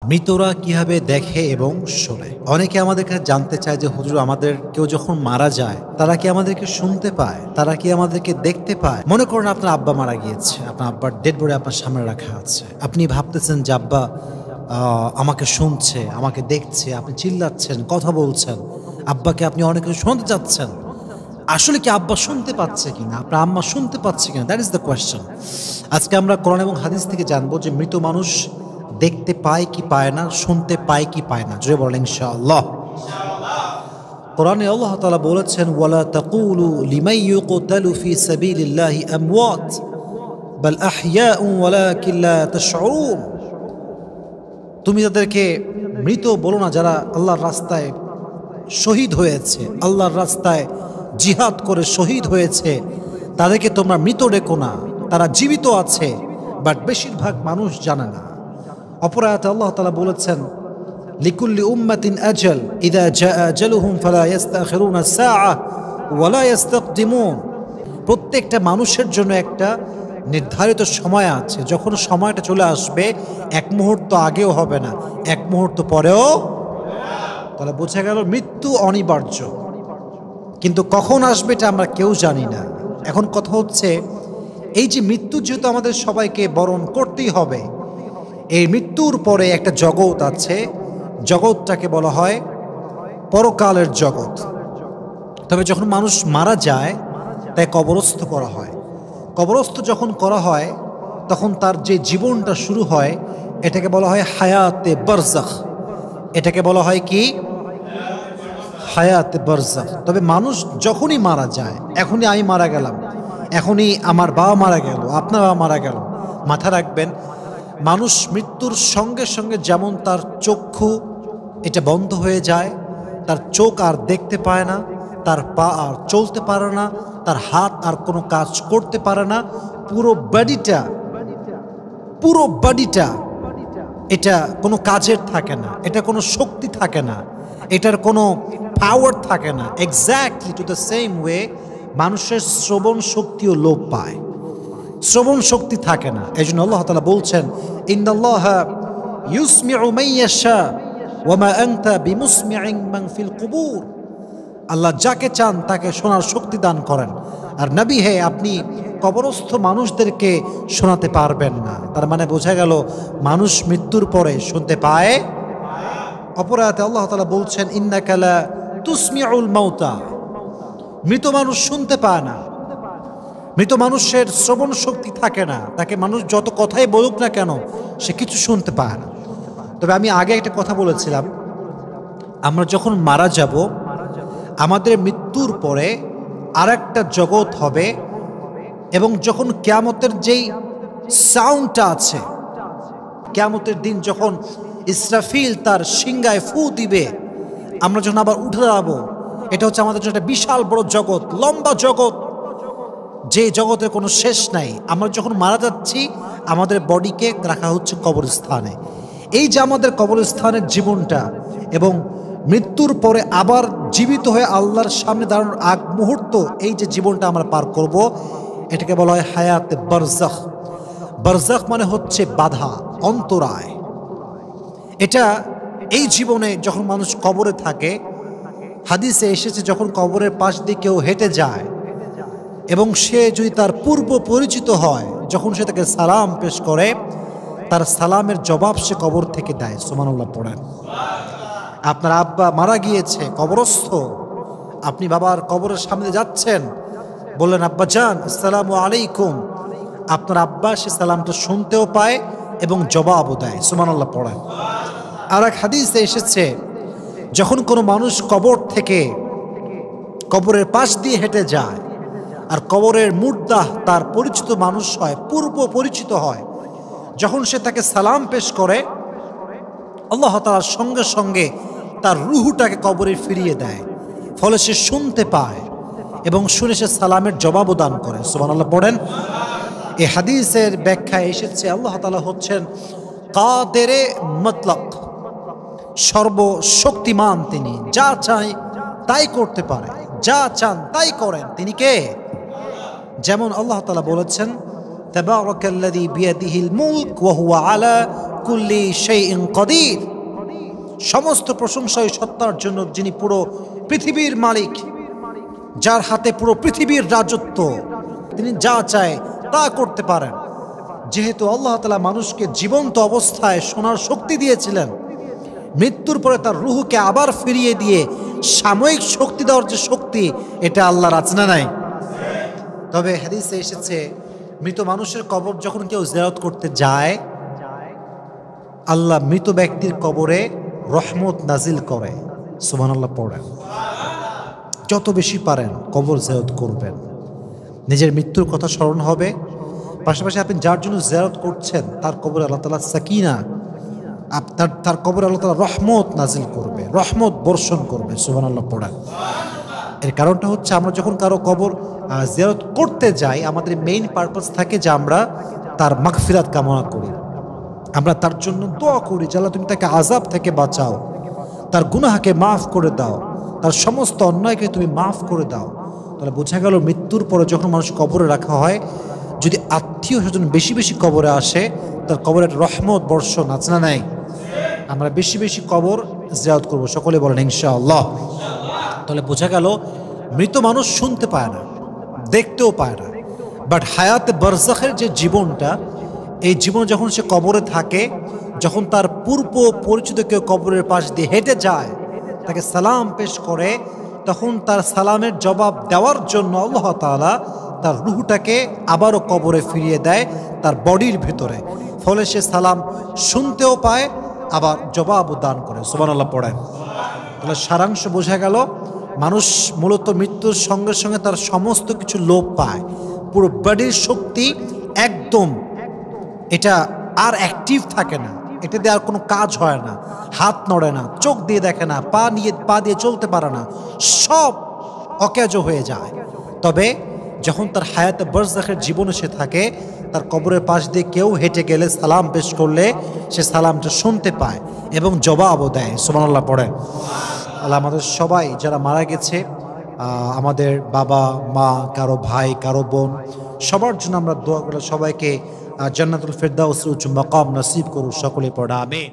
মৃতরা কিভাবে দেখে এবং শোনে। অনেকে আমাদের কাছে জানতে চায় যে হুজুর, আমাদের কেউ যখন মারা যায় তারা কি আমাদেরকে শুনতে পায়, তারা কি আমাদেরকে দেখতে পায়? মনে করেন আপনার আব্বা মারা গিয়েছে, আপনার আব্বার ডেড বডি আপনার সামনে রাখা আছে, আপনি ভাবতেছেন যে আব্বা আমাকে শুনছে, আমাকে দেখছে, আপনি চিল্লাচ্ছেন, কথা বলছেন, আব্বাকে আপনি অনেক কিছু শুনতে চাচ্ছেন। আসলে কি আব্বা শুনতে পাচ্ছে কিনা, আপনার আম্মা শুনতে পাচ্ছে কিনা, দ্যাট ইজ দ্য কোয়েশ্চেন। আজকে আমরা কোরআন এবং হাদিস থেকে জানবো যে মৃত মানুষ দেখতে পায় কি পায় না, শুনতে পায় কি পায় না। জোরে বলেন ইনশাআল্লাহ। কোরআনে আল্লাহ তাআলা বলেছেন, ওয়ালা তাকুলু লিমান ইউকতালু ফি সাবিলিল্লাহি আমওয়াত বাল আহইয়াউ ওয়ালাকিন লা তাশউরুন। তুমি তাদেরকে মৃত বলো না যারা আল্লাহর রাস্তায় শহীদ হয়েছে, আল্লাহর রাস্তায় জিহাদ করে শহীদ হয়েছে, তাদেরকে তোমরা মৃত ডেকো না, তারা জীবিত আছে, বাট বেশিরভাগ মানুষ জানে না। অপর আয়াতে আল্লাহ তাআলা বলেছেন, লিকুল্লি উম্মাতিন আজাল ইযা জাআ আজালুহুম ফালা ইস্তাখিরুনা সাআ ওয়ালা ইস্তাকদিমুন। প্রত্যেকটা মানুষের জন্য একটা নির্ধারিত সময় আছে, যখন সময়টা চলে আসবে এক মুহূর্ত আগেও হবে না, এক মুহূর্ত পরেও। তাহলে বোঝা গেল মৃত্যু অনিবার্য, কিন্তু কখন আসবে এটা আমরা কেউ জানি না। এখন কথা হচ্ছে, এই যে মৃত্যু যেহেতু আমাদের সবাইকে বরণ করতেই হবে, এই মৃত্যুর পরে একটা জগৎ আছে, জগৎটাকে বলা হয় পরকালের জগৎ। তবে যখন মানুষ মারা যায় তাই কবরস্থ করা হয়। কবরস্থ যখন করা হয় তখন তার যে জীবনটা শুরু হয় এটাকে বলা হয় হায়াতে বারজাখ। এটাকে বলা হয় কি? হায়াতে বারজাখ। তবে মানুষ যখনই মারা যায়, এখনই আমি মারা গেলাম, এখনই আমার বাবা মারা গেল, আপনার বাবা মারা গেল, মাথা রাখবেন, মানুষ মৃত্যুর সঙ্গে সঙ্গে যেমন তার চক্ষু এটা বন্ধ হয়ে যায়, তার চোখ আর দেখতে পায় না, তার পা আর চলতে পারে না, তার হাত আর কোনো কাজ করতে পারে না, পুরো বডিটা এটা কোনো কাজের থাকে না, এটা কোনো শক্তি থাকে না, এটার কোনো পাওয়ার থাকে না। Exactly to the same way মানুষের শ্রবণ শক্তিও লোপ পায়, শ্রবণ শক্তি থাকে না। এই জন্য আল্লাহ তাআলা বলছেন, ইন্নাল্লাহা ইউসমিউ মান ইয়াশা ওয়া মা আনতা বিমুসমিইন মান ফিল কুবুর। আল্লাহ যাকে চান তাকে শোনার শক্তি দান করেন, আর নবী হে আপনি কবরস্থ মানুষদেরকে শোনাতে পারবেন না। তার মানে বোঝা গেল মানুষ মৃত্যুর পরে শুনতে পায়। অপর আয়াতে আল্লাহ তাআলা বলছেন, ইন্নাকা লা তুসমিউল মাউতা। মৃত মানুষ শুনতে পায় না, মৃত মানুষের শ্রবণ শক্তি থাকে না, তাকে মানুষ যত কথাই বলুক না কেন সে কিছু শুনতে পায় না। তবে আমি আগে একটা কথা বলেছিলাম, আমরা যখন মারা যাব আমাদের মৃত্যুর পরে আরেকটা জগৎ হবে, এবং যখন কিয়ামতের যেই সাউন্ডটা আছে, কিয়ামতের দিন যখন ইসরাফিল তার সিংহায় ফু দিবে, আমরা যখন আবার উঠে যাবো, এটা হচ্ছে আমাদের জন্য একটা বিশাল বড় জগৎ, লম্বা জগৎ, যে জগতের কোনো শেষ নাই। আমরা যখন মারা যাচ্ছি আমাদের বডিকে রাখা হচ্ছে কবরস্থানে। এই যে আমাদের কবরস্থানের জীবনটা এবং মৃত্যুর পরে আবার জীবিত হয়ে আল্লাহর সামনে দাঁড়ানোর আগ মুহূর্ত, এই যে জীবনটা আমরা পার করব, এটাকে বলা হয় হায়াতে বারজাখ। বারজাখ মানে হচ্ছে বাধা, অন্তরায়। এটা এই জীবনে যখন মানুষ কবরে থাকে, হাদিসে এসেছে যখন কবরের পাশ দিয়ে কেউ হেঁটে যায় এবং সে যদি তার পূর্ব পরিচিত হয়, যখন সে তাকে সালাম পেশ করে, তার সালামের জবাব সে কবর থেকে দেয়। সুবহানাল্লাহ পড়েন। আপনার আব্বা মারা গিয়েছে, কবরস্থ, আপনি বাবার কবরের সামনে যাচ্ছেন, বললেন আব্বা জান আসসালামু আলাইকুম, আপনার আব্বা সে সালামটা শুনতেও পায় এবং জবাবও দেয়। সুবহানাল্লাহ পড়েন। আর এক হাদিসে এসেছে, যখন কোনো মানুষ কবর থেকে কবরের পাশ দিয়ে হেঁটে যায় আর কবরের মুর্দাহ তার পরিচিত মানুষ হয়, পূর্ব পরিচিত হয়, যখন সে তাকে সালাম পেশ করে, আল্লাহ তাআলার সঙ্গে সঙ্গে তার রুহুটাকে কবরে ফিরিয়ে দেয়, ফলে সে শুনতে পায় এবং শুনে সে সালামের জবাবও দান করে। সুবহানাল্লাহ পড়েন। এই হাদিসের ব্যাখ্যায় এসেছে আল্লাহ তাআলা হচ্ছেন কাদেরে মতলক, সর্বশক্তিমান তিনি, যা চায় তাই করতে পারে, যা চান তাই করেন। তিনি কে? যেমন আল্লাহ তাআলা বলেছেন, তাবারাকাল্লাযী বিয়াদিহিল মুলক ওয়া হুয়া আলা কুল্লি শাইইন কাদির। সমস্ত প্রশংসা ওই সত্তার জন্য যিনি পুরো পৃথিবীর মালিক, যার হাতে পুরো পৃথিবীর রাজত্ব, তিনি যা চায় তা করতে পারেন। যেহেতু আল্লাহ তাআলা মানুষকে জীবন্ত অবস্থায় শোনার শক্তি দিয়েছিলেন, মৃত্যুর পরে তার রুহকে আবার ফিরিয়ে দিয়ে সাময়িক শক্তি দেওয়ার যে শক্তি, এটা আল্লাহর আছে না নাই? তবে হাদিসে এসেছে মৃত মানুষের কবর যখন কেউ জিয়ারত করতে যায়, আল্লাহ মৃত ব্যক্তির কবরে রহমত নাজিল করে। সুবহানাল্লাহ পড়েন। যত বেশি পারেন কবর জিয়ারত করবেন, নিজের মৃত্যুর কথা স্মরণ হবে, পাশাপাশি আপনি যার জন্য জিয়ারত করছেন তার কবরে আল্লাহ তাআলা সাকিনা, তার কবরে আল্লাহ তাআলা রহমত নাজিল করবে, রহমত বর্ষণ করবে। সুবহানাল্লাহ পড়েন। এর কারণটা হচ্ছে আমরা যখন কারো কবর জিয়ারত করতে যাই, আমাদের মেইন পারপাস থাকে যে আমরা তার মাগফিরাত কামনা করি, আমরা তার জন্য দোয়া করি যে আল্লাহ তুমি তাকে আযাব থেকে বাঁচাও, তার গুনাহকে মাফ করে দাও, তার সমস্ত অন্যায়কে তুমি মাফ করে দাও। তাহলে বোঝা গেল মৃত্যুর পরে যখন মানুষ কবরে রাখা হয়, যদি আত্মীয় স্বজন বেশি বেশি কবরে আসে, তার কবরের রহমত বর্ষণ আছে না নাই? আমরা বেশি বেশি কবর জিয়ারত করব, সকলে বলেন ইনশাআল্লাহ। তাহলে বোঝা গেল মৃত মানুষ শুনতে পায় না, দেখতেও পায় না, বাট হায়াতে বারজাখের যে জীবনটা, এই জীবন যখন সে কবরে থাকে, যখন তার পূর্ব পরিচিত কেউ কবরের পাশ দিয়ে হেঁটে যায়, তাকে সালাম পেশ করে, তখন তার সালামের জবাব দেওয়ার জন্য আল্লাহ তাআলা তার রুহটাকে আবারও কবরে ফিরিয়ে দেয় তার বডির ভিতরে। ফলে সে সালাম শুনতেও পায়, আবার জবাবও দান করে। সুবহানাল্লাহ পড়েন। তাহলে সারাংশ বোঝা গেল, মানুষ মূলত মৃত্যুর সঙ্গে সঙ্গে তার সমস্ত কিছু লোপ পায়, পুরো বডির শক্তি একদম এটা আর অ্যাক্টিভ থাকে না, এটা দিয়ে আর কোনো কাজ হয় না, হাত নড়ে না, চোখ দিয়ে দেখে না, পা দিয়ে চলতে পারে না, সব অকেজ হয়ে যায়। তবে যখন তার হায়াতে বারজাখের জীবনে সে থাকে, তার কবরের পাশ দিয়ে কেউ হেঁটে গেলে সালাম পেশ করলে সে সালামটা শুনতে পায় এবং জবাবও দেয়। সুবহানাল্লাহ পড়েন। আল্লাহ আমাদের সবাই যারা মারা গেছে, আমাদের বাবা মা, কারো ভাই, কারো বোন, সবার জন্য আমরা দোয়া করে সবাইকে জান্নাতুল ফেরদাউসের উচ্চ মাকাম নসিব করুন। সকলে পড়া আমিন।